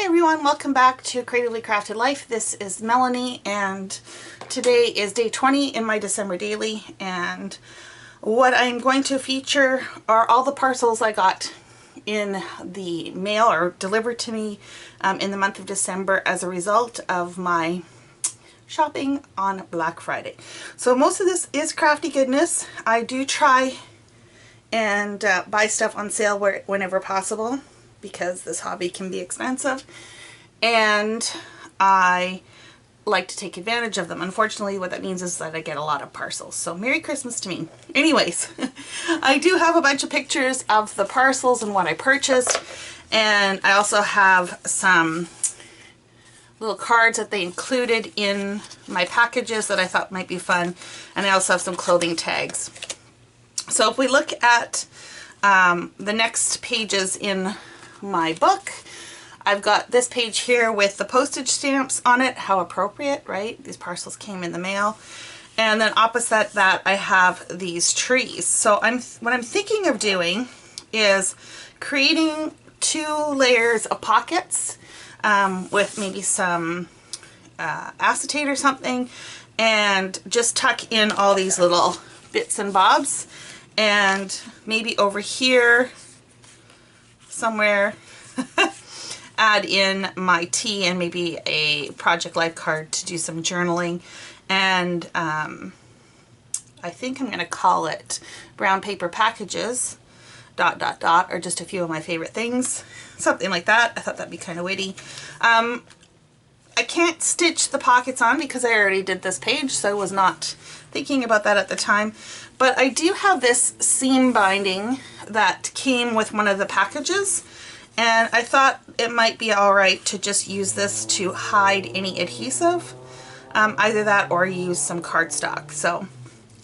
everyone, welcome back to Creatively Crafted Life. This is Melanie and today is day 20 in my December daily, and what I'm going to feature are all the parcels I got in the mail or delivered to me in the month of December as a result of my shopping on Black Friday. So most of this is crafty goodness. I do try and buy stuff on sale whenever possible, because this hobby can be expensive and I like to take advantage of them. Unfortunately, what that means is that I get a lot of parcels. So Merry Christmas to me. Anyways, I do have a bunch of pictures of the parcels and what I purchased, and I also have some little cards that they included in my packages that I thought might be fun, and I also have some clothing tags. So if we look at the next pages in my book, I've got this page here with the postage stamps on it. How appropriate, right? These parcels came in the mail. And then opposite that I have these trees. So what I'm thinking of doing is creating 2 layers of pockets with maybe some acetate or something, and just tuck in all these little bits and bobs, and maybe over here somewhere add in my tea and maybe a Project Life card to do some journaling. And I think I'm going to call it Brown Paper Packages ... or just a few of my favorite things, something like that. I thought that'd be kind of witty. I can't stitch the pockets on because I already did this page, so I was not thinking about that at the time. But I do have this seam binding that came with one of the packages, and I thought it might be alright to just use this to hide any adhesive. Either that or use some cardstock. So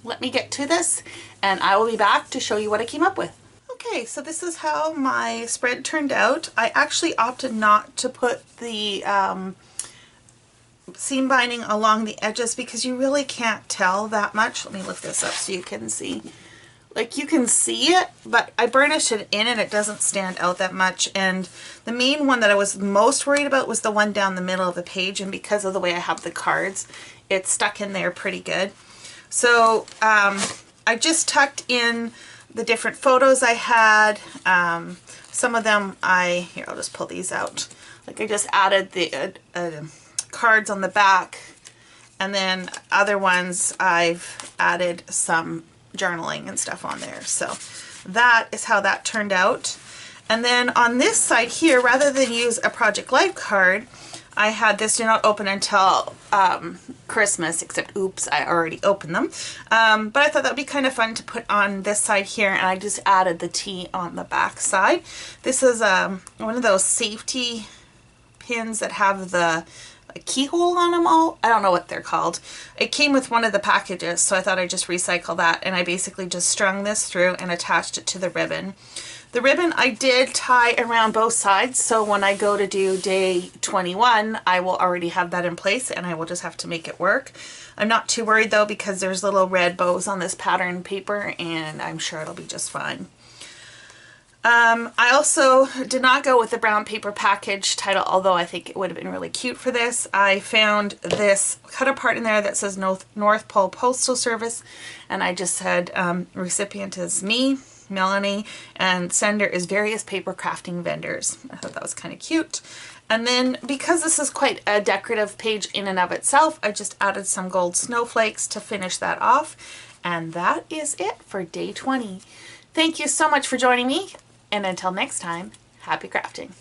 let me get to this and I will be back to show you what I came up with. Okay, so this is how my spread turned out. I actually opted not to put the seam binding along the edges because you really can't tell that much. Let me lift this up so you can see. Like, you can see it, but I burnished it in and it doesn't stand out that much. And the main one that I was most worried about was the one down the middle of the page, and because of the way I have the cards, it's stuck in there pretty good. So I just tucked in the different photos I had. Some of them here, I'll just pull these out. Like, I just added the cards on the back, and then other ones I've added some journaling and stuff on there. So that is how that turned out. And then on this side here, rather than use a Project Life card, I had this do not open until Christmas, except oops, I already opened them. But I thought that would be kind of fun to put on this side here, and I just added the T on the back side. This is one of those safety pins that have the keyhole on them all. I don't know what they're called. It came with one of the packages, so I thought I'd just recycle that, and I basically just strung this through and attached it to the ribbon. The ribbon I did tie around both sides, so when I go to do day 21, I will already have that in place and I will just have to make it work. I'm not too worried though, because there's little red bows on this pattern paper and I'm sure it'll be just fine. I also did not go with the brown paper package title, although I think it would have been really cute for this. I found this cut apart in there that says North Pole Postal Service, and I just said recipient is me, Melanie, and sender is various paper crafting vendors. I thought that was kind of cute. And then, because this is quite a decorative page in and of itself, I just added some gold snowflakes to finish that off. And that is it for day 20. Thank you so much for joining me. And until next time, happy crafting.